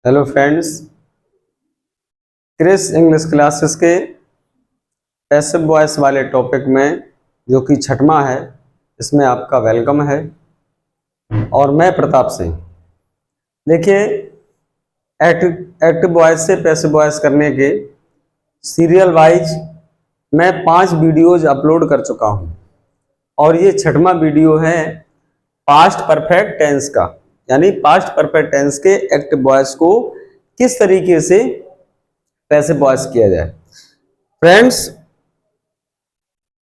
Hello friends, Kris English classes के passive voice वाले topic में जो कि छठवां है, इसमें आपका वेलकम है। और मैं प्रताप सिंह। देखिए, एक्टिव वॉइस से पैसिव वॉइस करने के सीरियल वाइज मैं 5 वीडियोज अपलोड कर चुका हूं और ये छठवां वीडियो है पास्ट परफेक्ट टेंस का, यानी पास्ट परफेक्ट टेंस के एक्टिव वॉइस को किस तरीके से पैसिव वॉइस किया जाए। फ्रेंड्स,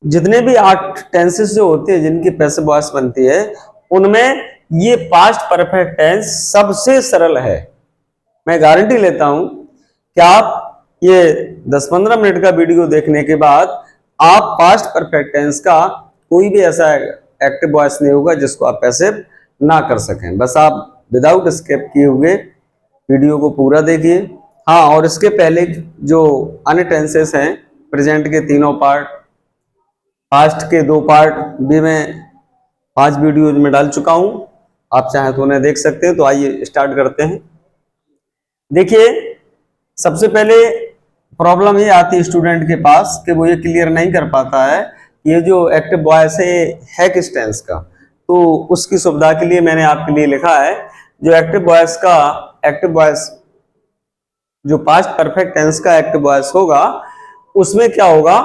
जितने भी 8 टेंसेस जो होते हैं जिनकी पैसिव वॉइस बनती है, उनमें ये पास्ट परफेक्ट टेंस सबसे सरल है। मैं गारंटी लेता हूं कि आप ये 10-15 मिनट का वीडियो देखने के बाद आप पास्ट परफेक्ट टेंस का कोई भी ऐसा एक्टिव वॉइस नहीं होगा जिसको आप पैसिव ना कर सकें। बस आप विदाउट स्किप किए हुए वीडियो को पूरा देखिए। हाँ, और इसके पहले जो अन्य टेंसेस हैं, प्रेजेंट के 3 पार्ट, पास्ट के 2 पार्ट भी मैं 5 वीडियोज में डाल चुका हूं। आप चाहें तो उन्हें देख सकते हैं। तो आइए स्टार्ट करते हैं। देखिए, सबसे पहले प्रॉब्लम ये आती है स्टूडेंट के पास कि वो ये क्लियर नहीं कर पाता है ये जो एक्टिव वॉइस है किस टेंस का। तो उसकी सुविधा के लिए मैंने आपके लिए लिखा है जो एक्टिव वॉइस जो पास्ट परफेक्ट टेंस का एक्टिव वॉइस होगा, उसमें क्या होगा,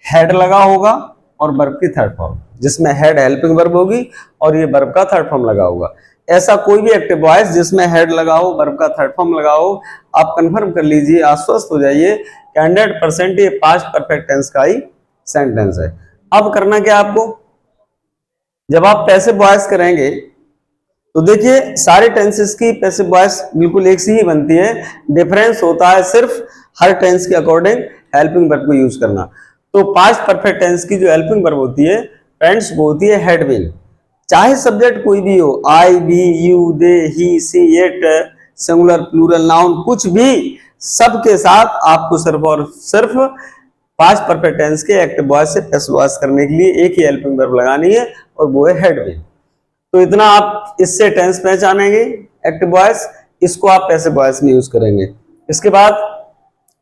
हेड लगा होगा और वर्ब की थर्ड फॉर्म, जिसमें हेड हेल्पिंग वर्ब होगी और ये वर्ब का थर्ड फॉर्म लगा होगा। ऐसा कोई भी एक्टिव वॉइस जिसमें हेड लगा हो, वर्ब का थर्ड फॉर्म लगा हो, आप कंफर्म कर लीजिए, आश्वस्त हो जाइए कि 100% ये पास्ट परफेक्ट टेंस का ही सेंटेंस है। अब करना क्या आपको, जब आप पैसिव वॉइस करेंगे तो देखिए सारे टेंसेस की पैसिव वॉइस बिल्कुल एक सी ही बनती है। डिफरेंस होता है सिर्फ हर टेंस के अकॉर्डिंग हेल्पिंग वर्ब को यूज करना। तो पास्ट परफेक्ट टेंस की जो हेल्पिंग वर्ब होती है फ्रेंड्स, वो होती है हेड विल। चाहे सब्जेक्ट कोई भी हो, I, we, you, they, he, she, it, singular, plural, noun, कुछ भी, सबके साथ आपको सिर्फ और सिर्फ पास्ट परफेक्ट टेंस के एक्टिव वॉइस से पैसिव वॉइस करने के लिए एक ही हेल्पिंग वर्ब लगानी है और वो है हेड विल। तो इतना आप इससे टेंस पहचानेंगे एक्टिव वॉइस, इसको आप पैसिव वॉइस में यूज करेंगे। इसके बाद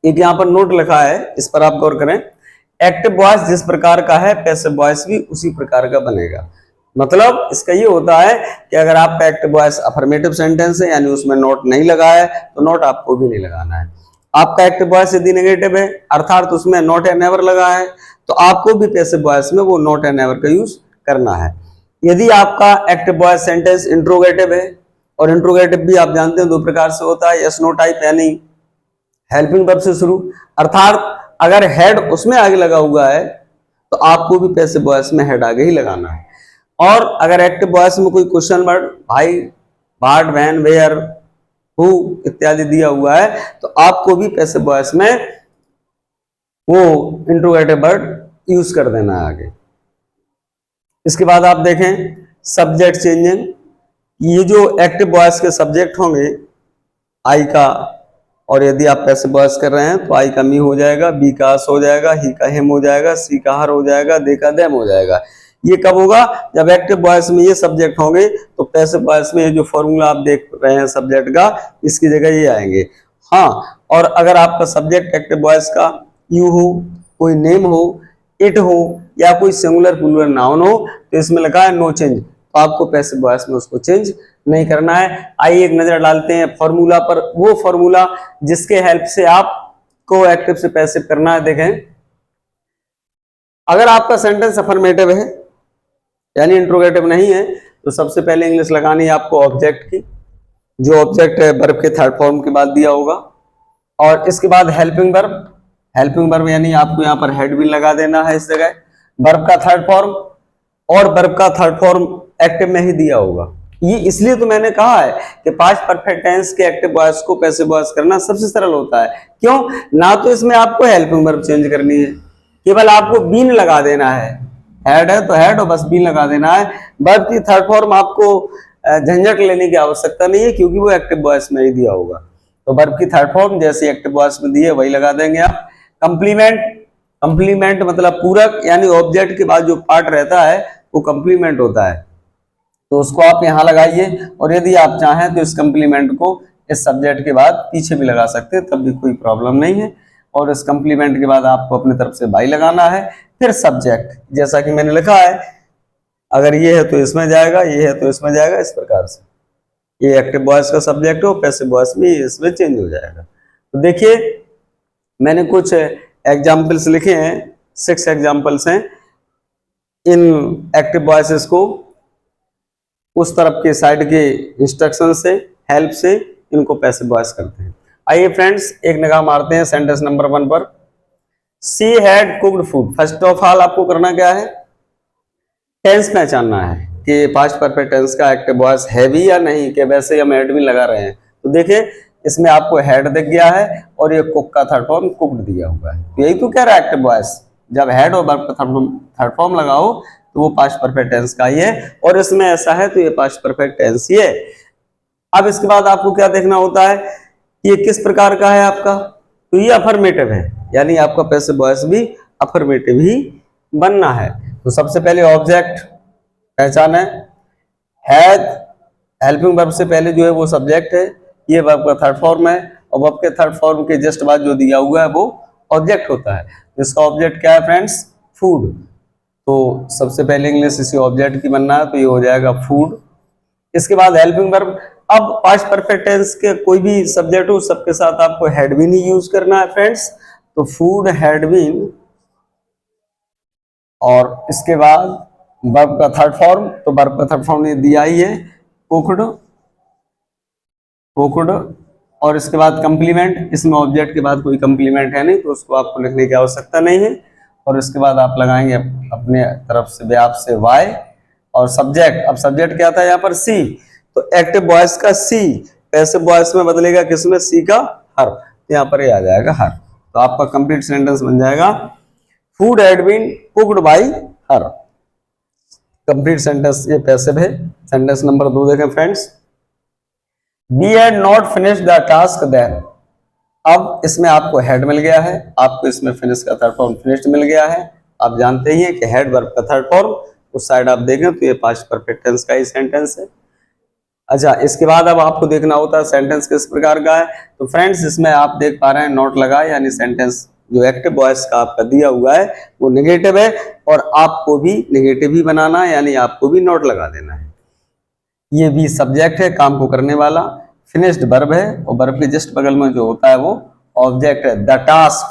एक यहाँ पर नोट लिखा है, इस पर आप गौर करें। एक्टिव वॉइस जिस प्रकार का है, पैसिव वॉइस भी उसी प्रकार का बनेगा। मतलब इसका ये होता है कि अगर आपका एक्टिव वॉइस अफर्मेटिव सेंटेंस है, यानी उसमें नोट नहीं लगा है, तो नोट आपको भी नहीं लगाना है। आपका एक्टिव वॉइस यदि नेगेटिव है, अर्थात उसमें नॉट या नेवर लगा है, तो आपको भी पैसिव वॉइस में वो नॉट या नेवर का यूज करना है। यदि आपका एक्टिव वॉइस सेंटेंस इंट्रोगेटिव है, और इंट्रोगेटिव भी आप जानते हैं 2 प्रकार से होता है, यस नो टाइप यानी हेल्पिंग वर्ब से शुरू, अर्थात अगर हेड उसमें आगे लगा हुआ है तो आपको भी पैसिव वॉइस में हेड आगे ही लगाना है। और अगर एक्टिव वॉइस में कोई क्वेश्चन वर्ड, भाई, व्हाट, व्हेन, वेयर, हु इत्यादि दिया हुआ है, तो आपको भी पैसिव वॉइस में वो इंट्रोगेटिव वर्ड यूज कर देना है आगे। इसके बाद आप देखें सब्जेक्ट चेंजिंग। ये जो एक्टिव वॉइस के सब्जेक्ट होंगे, आई का, और यदि आप पैसिव वॉइस कर रहे हैं तो आई का मी हो जाएगा, बी का अस हो जाएगा, ही का हिम हो जाएगा, सी का हर हो जाएगा, दे का देम हो जाएगा। ये कब होगा, जब एक्टिव वॉइस में ये सब्जेक्ट होंगे। तो पैसिव वॉइस में ये जो फॉर्मूला आप देख रहे हैं सब्जेक्ट का, इसकी जगह ये आएंगे। हाँ, और अगर आपका सब्जेक्ट एक्टिव वॉइस का यू हो, कोई नेम हो, इट हो, या कोई सिंगुलर प्लूरल नाउन हो, तो इसमें लगा है नो चेंज, तो आपको पैसिव वॉइस में उसको चेंज नहीं करना है। आइए एक नजर डालते हैं फॉर्मूला पर, वो फॉर्मूला जिसके हेल्प से आपको एक्टिव से पैसिव करना है। देखें, अगर आपका सेंटेंस अफर्मेटिव है यानी इंट्रोगेटिव नहीं है, तो सबसे पहले इंग्लिश लगानी है आपको ऑब्जेक्ट की, जो ऑब्जेक्ट है वर्ब के थर्ड फॉर्म के बाद दिया होगा। और इसके बाद हेल्पिंग वर्ब यानी आपको यहाँ पर हेड भी लगा देना है इस जगह, वर्ब का थर्ड फॉर्म, और वर्ब का थर्ड फॉर्म एक्टिव में ही दिया होगा। ये इसलिए तो मैंने कहा है कि पास्ट परफेक्ट टेंस के एक्टिव वॉइस को पैसिव वॉइस करना सबसे सरल होता है। क्यों? ना तो इसमें आपको हेल्पिंग वर्ब चेंज करनी है, केवल आपको बीन लगा देना है। हेड है तो हेड, और बस बीन लगा देना है। वर्ब की थर्ड फॉर्म आपको झंझट लेने की आवश्यकता नहीं है, क्योंकि वो एक्टिव वॉइस में ही दिया होगा। तो वर्ब की थर्ड फॉर्म जैसे एक्टिव वॉइस में दी है वही लगा देंगे आप। कंप्लीमेंट मतलब पूरक, यानी ऑब्जेक्ट के बाद जो पार्ट रहता है वो कंप्लीमेंट होता है, तो उसको आप यहाँ लगाइए। और यदि आप चाहें तो इस कंप्लीमेंट को इस सब्जेक्ट के बाद पीछे भी लगा सकते हैं, तब भी कोई प्रॉब्लम नहीं है। और इस कंप्लीमेंट के बाद आपको अपनी तरफ से बाई लगाना है। फिर सब्जेक्ट, जैसा कि मैंने लिखा है, अगर ये है तो इसमें जाएगा, ये है तो इसमें जाएगा, इस प्रकार से। ये एक्टिव वॉइस का सब्जेक्ट हो, पैसिव वॉइस में इसमें चेंज हो जाएगा। तो देखिए मैंने कुछ एग्जाम्पल्स लिखे हैं, 6 एग्जाम्पल्स हैं। इन एक्टिव वॉइसेस को उस तरफ के साइड के इंस्ट्रक्शन से, हेल्प से इनको पैसिव वॉइस करते हैं। आइए फ्रेंड्स एक निगाह मारते हैं सेंटेंस नंबर 1 पर। She had cooked food. First of all आपको करना क्या है, टेंस पहचानना है कि पास्ट परफेक्ट टेंस का एक्टिव वॉइस है भी या नहीं, कि वैसे हम हैड भी लगा रहे हैं। तो देखिए इसमें आपको हेड दिख गया है और ये कुक का थर्ड फॉर्म कुक्ड दिया हुआ है। तो यही तो कह रहा है एक्टिव वॉइस, जब हेड और वर्ब का थर्ड फॉर्म लगाओ तो वो पास्ट परफेक्ट टेंस का ही है, और इसमें ऐसा है तो ये पास्ट परफेक्ट टेंस ही है। अब इसके बाद आपको क्या देखना होता है, ये किस प्रकार का है आपका, तो ये अफर्मेटिव है, यानी आपका पैसिव वॉइस भी अफर्मेटिव ही बनना है। तो सबसे पहले ऑब्जेक्ट पहचान है, हैज हेल्पिंग वर्ब से पहले जो है वो सब्जेक्ट है, ये वर्ब का थर्ड फॉर्म है, और वर्ब के थर्ड फॉर्म के जस्ट बाद जो दिया हुआ है वो ऑब्जेक्ट होता है। इसका ऑब्जेक्ट क्या है फ्रेंड्स, फूड। तो सबसे पहले इंग्लिश इसी ऑब्जेक्ट की बनना है, तो ये हो जाएगा फूड। इसके बाद हेल्पिंग वर्ब, अब पास्ट परफेक्ट टेंस के कोई भी सब्जेक्ट हो सबके साथ आपको हैड बीन ही यूज करना है फ्रेंड्स। तो फूड हैड बीन, और इसके बाद वर्ब का थर्ड फॉर्म, तो वर्ब का थर्ड फॉर्म ने दिया ही है, कुक्ड, कुक्ड। और इसके बाद कंप्लीमेंट, इसमें ऑब्जेक्ट के बाद कोई कंप्लीमेंट है नहीं तो उसको आपको लिखने की आवश्यकता नहीं है। और इसके बाद आप लगाएंगे अपने तरफ से व्याप से वाई, और सब्जेक्ट, अब सब्जेक्ट क्या था यहाँ पर, सी। तो एक्टिव वॉइस का सी पैसिव वॉइस में बदलेगा किसमें, सी का हर, तो यहाँ पर ये आ जाएगा हर। तो आपका कंप्लीट सेंटेंस बन जाएगा food had been cooked by her. Complete sentence ये पैसिव है। सेंटेंस नंबर 2 देखें friends, we had not finished the task then. अब इसमें आपको हेड मिल गया है, आपको इसमें फिनिश का थर्ड फॉर्म फिनिश्ड मिल गया है। आप जानते ही हैं कि हेड वर्ब का थर्ड फॉर्म, उस साइड आप देखें तो ये पास्ट परफेक्ट टेंस का ही सेंटेंस है। अच्छा, इसके बाद अब आपको देखना होता है सेंटेंस किस प्रकार का है। तो फ्रेंड्स इसमें आप देख पा रहे हैं नोट लगा, यानी सेंटेंस जो एक्टिव वॉइस का आपका दिया हुआ है वो नेगेटिव है, और आपको भी नेगेटिव ही बनाना है, यानी आपको भी नोट लगा देना है। ये भी सब्जेक्ट है काम को करने वाला, फिनिश्ड वर्ब है, और वर्ब के जस्ट बगल में जो होता है वो ऑब्जेक्ट है, द टास्क,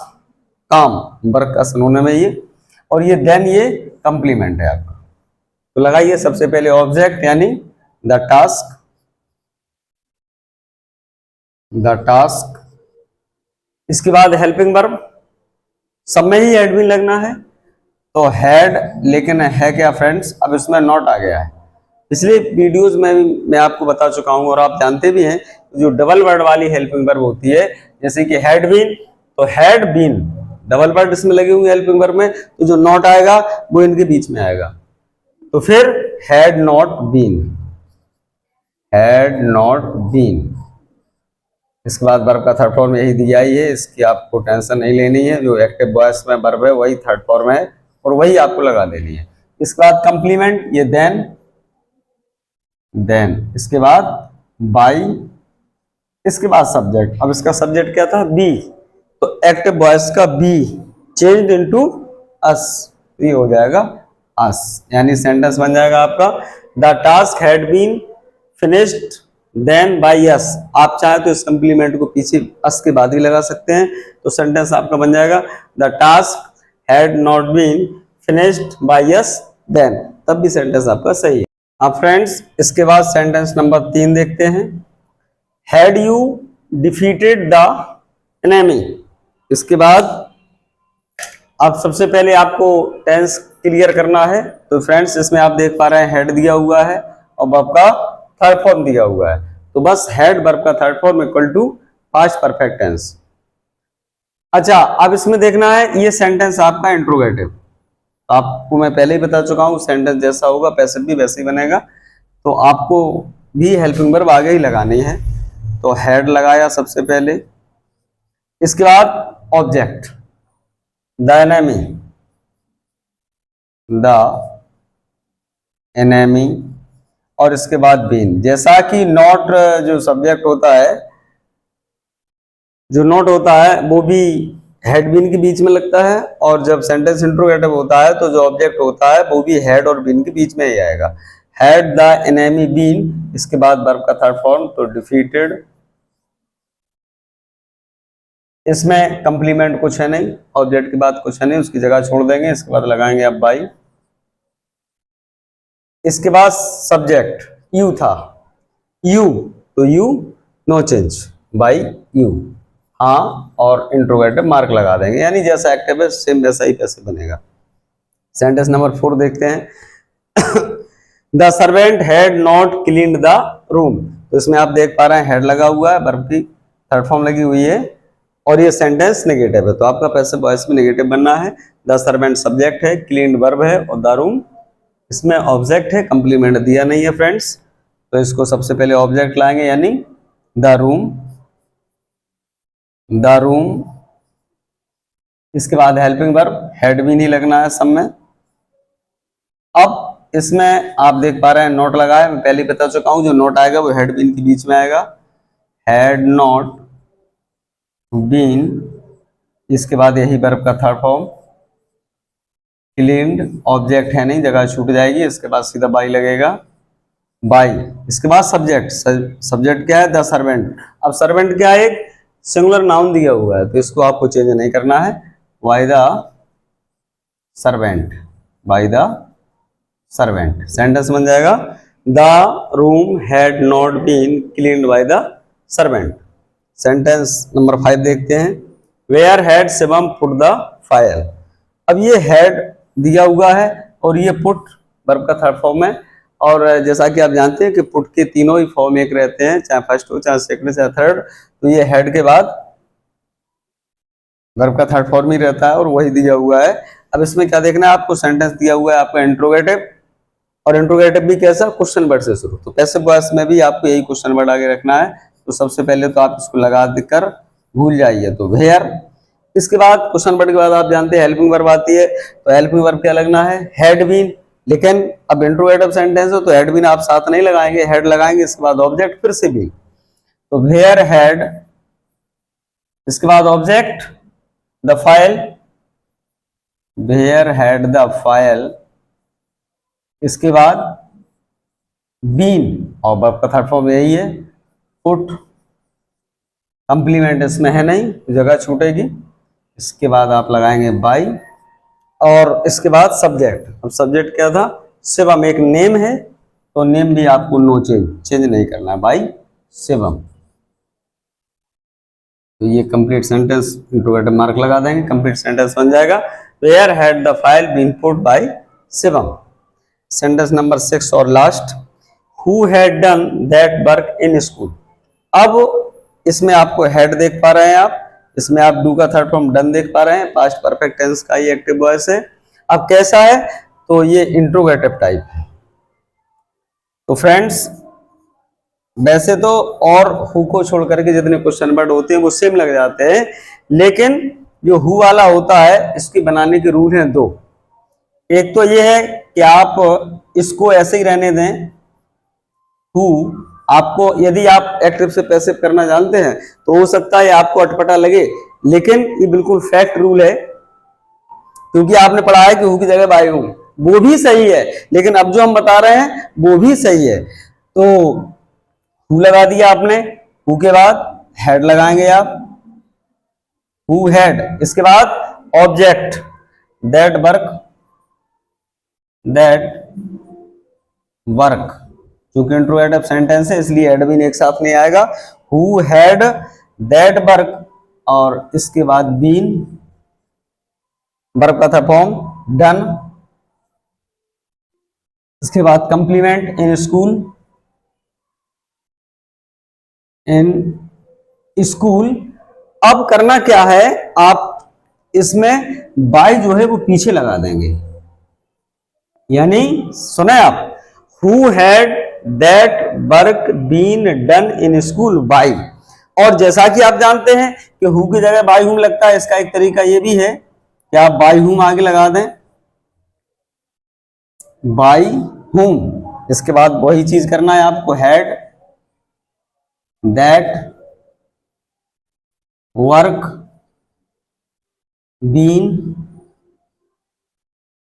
काम, वर्ब का सिनोनिम है ये, और ये देन ये कंप्लीमेंट है आपका। तो लगाइए सबसे पहले ऑब्जेक्ट यानी द टास्क, द टास्क। इसके बाद हेल्पिंग वर्ब, सब में ही हैड भी लगना है, तो हैड, लेकिन है क्या फ्रेंड्स, अब इसमें नॉट आ गया है। पिछले वीडियोस में भी मैं आपको बता चुका हूं, और आप जानते भी हैं जो डबल वर्ड वाली हेल्पिंग वर्ब होती है, जैसे कि हैड बीन, तो हैड बीन डबल वर्ड इसमें लगे हुए हेल्पिंग वर्ब में, तो जो नॉट आएगा वो इनके बीच में आएगा। तो फिर had not been, had not been. इसके बाद वर्ब का थर्ड फॉर्म यही दिया ही है, इसकी आपको टेंशन नहीं लेनी है। जो एक्टिव वॉइस में वर्ब है वही थर्ड फॉर्म है, और वही आपको लगा देनी है। इसके बाद कंप्लीमेंट, ये देन, देन। इसके बाद बाई, इसके बाद सब्जेक्ट। अब इसका सब्जेक्ट क्या था, बी, तो एक्टिव वॉइस का बी चेंज्ड इनटू अस, ये हो जाएगा अस, यानी सेंटेंस बन जाएगा आपका the task had been finished then by us. आप चाहे तो इस कंप्लीमेंट को पीछे अस के बाद ही लगा सकते हैं, तो सेंटेंस आपका बन जाएगा the task had not been finished by us then, तब भी सेंटेंस आपका सही है। अब फ्रेंड्स इसके बाद सेंटेंस नंबर 3 देखते हैं, had you defeated the enemy. इसके बाद अब सबसे पहले आपको टेंस क्लियर करना है। तो फ्रेंड्स इसमें आप देख पा रहे हैं हेड दिया हुआ है और वर्ब का थर्ड फॉर्म दिया हुआ है, तो बस हेड वर्ब का third form equal to past perfect tense. अच्छा, अब इसमें देखना है ये सेंटेंस आपका इंट्रोगेटिव, आपको मैं पहले ही बता चुका हूं सेंटेंस जैसा होगा पैसिव भी वैसे ही बनेगा, तो आपको भी हेल्पिंग वर्ब आगे ही लगानी है। तो हेड लगाया सबसे पहले, इसके बाद object the enemy, the enemy, और इसके बाद बीन। जैसा कि नॉट जो सब्जेक्ट होता है जो नॉट होता है वो भी हेड बीन के बीच में लगता है, और जब सेंटेंस इंट्रोगेटिव होता है तो जो ऑब्जेक्ट होता है वो भी हेड और बीन के बीच में ही आएगा। हैड द एनिमी बीन, इसके बाद वर्ब का थर्ड फॉर्म तो डिफीटेड। इसमें कंप्लीमेंट कुछ है नहीं, ऑब्जेक्ट के बाद कुछ है नहीं, उसकी जगह छोड़ देंगे, इसके बाद लगाएंगे अब बाई। इसके बाद सब्जेक्ट यू था, यू तो you know change by you, हाँ, और इंट्रोगेटिव मार्क लगा देंगे, यानी जैसा एक्टिव है सेम वैसा ही पैसे बनेगा। सेंटेंस नंबर 4 देखते हैं। The servant had not cleaned the room, तो इसमें आप देख पा रहे हैं हेड लगा हुआ है, वर्ब की थर्ड फॉर्म लगी हुई है, और ये सेंटेंस नेगेटिव है, तो आपका पैसिव वॉइस में नेगेटिव बनना है। द सर्वेंट सब्जेक्ट है, क्लीन्ड वर्ब है, और द रूम इसमें ऑब्जेक्ट है, कंप्लीमेंट दिया नहीं है फ्रेंड्स, तो इसको सबसे पहले ऑब्जेक्ट लाएंगे, यानी द रूम, द रूम। इसके बाद हेल्पिंग वर्ब, हेड भी नहीं लगना है सब में। अब इसमें आप देख पा रहे हैं नोट लगा है, मैं पहले बता चुका हूं, जो नोट आएगा वो हेड बीन के बीच में आएगा, हैड नॉट बीन। इसके बाद यही वर्ब का थर्ड फॉर्म क्लीन्ड, ऑब्जेक्ट है नहीं, जगह छूट जाएगी, इसके बाद सीधा बाई लगेगा, बाई। इसके बाद सब्जेक्ट, सब्जेक्ट क्या है, द सर्वेंट। अब सर्वेंट क्या है, एक सिंगुलर नाउन दिया हुआ है, तो इसको आपको चेंज नहीं करना है, by the servant, by the servant, sentence बन जाएगा the room had not been cleaned by the servant. Sentence number 5 देखते हैं। Where had Shivam put the file. अब ये हैड दिया हुआ है और ये पुट वर्ब का थर्ड फॉर्म है, और जैसा कि आप जानते हैं कि पुट के तीनों ही फॉर्म एक रहते हैं, चाहे फर्स्ट हो, चाहे सेकंड, चाहे थर्ड, तो ये हेड के बाद वर्ब का थर्ड फॉर्म ही रहता है और वही दिया हुआ है। अब इसमें क्या देखना है आपको, सेंटेंस दिया हुआ है आपका इंट्रोगेटिव, और इंट्रोगेटिव भी कैसा, क्वेश्चन वर्ड से शुरू, तो पैसिव वॉइस में भी आपको यही क्वेश्चन वर्ड आगे रखना है। तो सबसे पहले तो आप इसको लगा देकर भूल जाइए, तो वेयर। इसके बाद क्वेश्चन वर्ड के बाद आप जानते हैं हेल्पिंग वर्ब आती है, तो हेल्पिंग वर्ब क्या लगना है, हैड बीन। लेकिन अब इंट्रोगेटिव सेंटेंस हो तो हैड बीन आप साथ नहीं लगाएंगे, हेड लगाएंगे, इसके बाद ऑब्जेक्ट फिर से भी, तो वेयर हैड, इसके बाद object the file, where had the file, इसके बाद बीन, और वर्ब का थर्ड फॉर्म यही है, पुट, कंप्लीमेंट इसमें है नहीं, जगह छूटेगी, इसके बाद आप लगाएंगे बाई, और इसके बाद सब्जेक्ट। अब सब्जेक्ट क्या था, शिवम, एक नेम है, तो नेम भी आपको नो चेंज नहीं करना है, बाई शिवम। तो ये कंप्लीट सेंटेंस इंट्रोगेटिव मार्क लगा देंगे, कंप्लीट सेंटेंस बन जाएगा, where had the file been put by Shivam. Sentence number 6 और last, who had done that work in school. अब इसमें आपको हेड देख पा रहे हैं आप, इसमें आप डू का थर्ड फॉर्म डन देख पा रहे हैं, पास्ट परफेक्ट टेंस का ये एक्टिव वॉइस है। अब कैसा है, तो ये इंट्रोगेटिव टाइप है। तो फ्रेंड्स वैसे तो और हु को छोड़ करके जितने क्वेश्चन वर्ड होते हैं वो सेम लग जाते हैं, लेकिन जो हु वाला होता है इसकी बनाने के रूल हैं 2। एक तो ये है कि आप इसको ऐसे ही रहने दें, हु, आपको यदि आप एक्टिव से पैसिव करना जानते हैं तो हो सकता है आपको अटपटा लगे, लेकिन ये बिल्कुल फैक्ट रूल है, क्योंकि आपने पढ़ा है कि हु की जगह बाई हूं, वो भी सही है, लेकिन अब जो हम बता रहे हैं वो भी सही है। तो हु लगा दिया आपने, हु के बाद हेड लगाएंगे आप, हु हैड, इसके बाद object that work, that work, क्योंकि इंट्रोगेटिव सेंटेंस है इसलिए हैड भी एक साथ नहीं आएगा, हु हैड दैट वर्क, और इसके बाद बीन, वर्ब का था फॉर्म डन, इसके बाद complement in school, in school. अब करना क्या है, आप इसमें बाय जो है वो पीछे लगा देंगे, यानी सुने आप, who had that work been done in school by. और जैसा कि आप जानते हैं कि हु की जगह बाय हुम लगता है, इसका एक तरीका ये भी है कि आप बाय हुम आगे लगा दें, बाय हुम, इसके बाद वही चीज करना है आपको, had that work been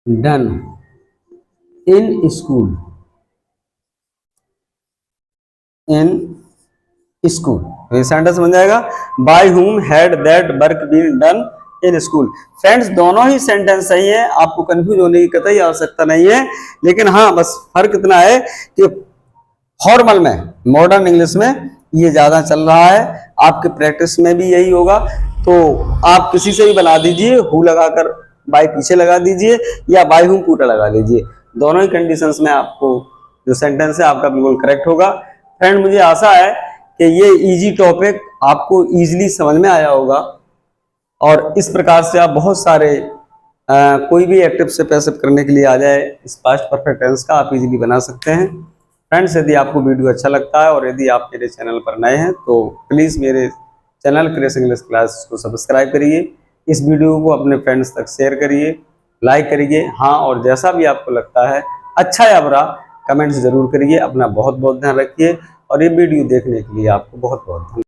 done in school, in school. ये सेंटेंस बन जाएगा by whom had that work been done in school. Friends दोनों ही सेंटेंस सही है, आपको कंफ्यूज होने की कतई आवश्यकता नहीं है। लेकिन हाँ बस फर्क इतना है कि फॉर्मल में, मॉडर्न इंग्लिश में ये ज्यादा चल रहा है, आपके प्रैक्टिस में भी यही होगा। तो आप किसी से भी बना दीजिए, हु लगाकर बाय पीछे लगा दीजिए या बाय हुम पूरा लगा लीजिए, दोनों ही कंडीशंस में आपको जो सेंटेंस है आपका बिल्कुल करेक्ट होगा। फ्रेंड मुझे आशा है कि ये इजी टॉपिक आपको इजीली समझ में आया होगा और इस प्रकार से आप बहुत सारे कोई भी एक्टिव से पैसिव करने के लिए आ जाए इस पास्ट परफेक्ट टेंस का आप इजीली बना सकते हैं। फ्रेंड्स यदि आपको वीडियो अच्छा लगता है और यदि आप मेरे चैनल पर नए हैं तो प्लीज़ मेरे चैनल क्रेस इंग्लिश क्लास को सब्सक्राइब करिए, इस वीडियो को अपने फ्रेंड्स तक शेयर करिए, लाइक करिए। हाँ और जैसा भी आपको लगता है अच्छा या बुरा कमेंट्स जरूर करिए। अपना बहुत बहुत ध्यान रखिए और ये वीडियो देखने के लिए आपको बहुत बहुत धन्यवाद।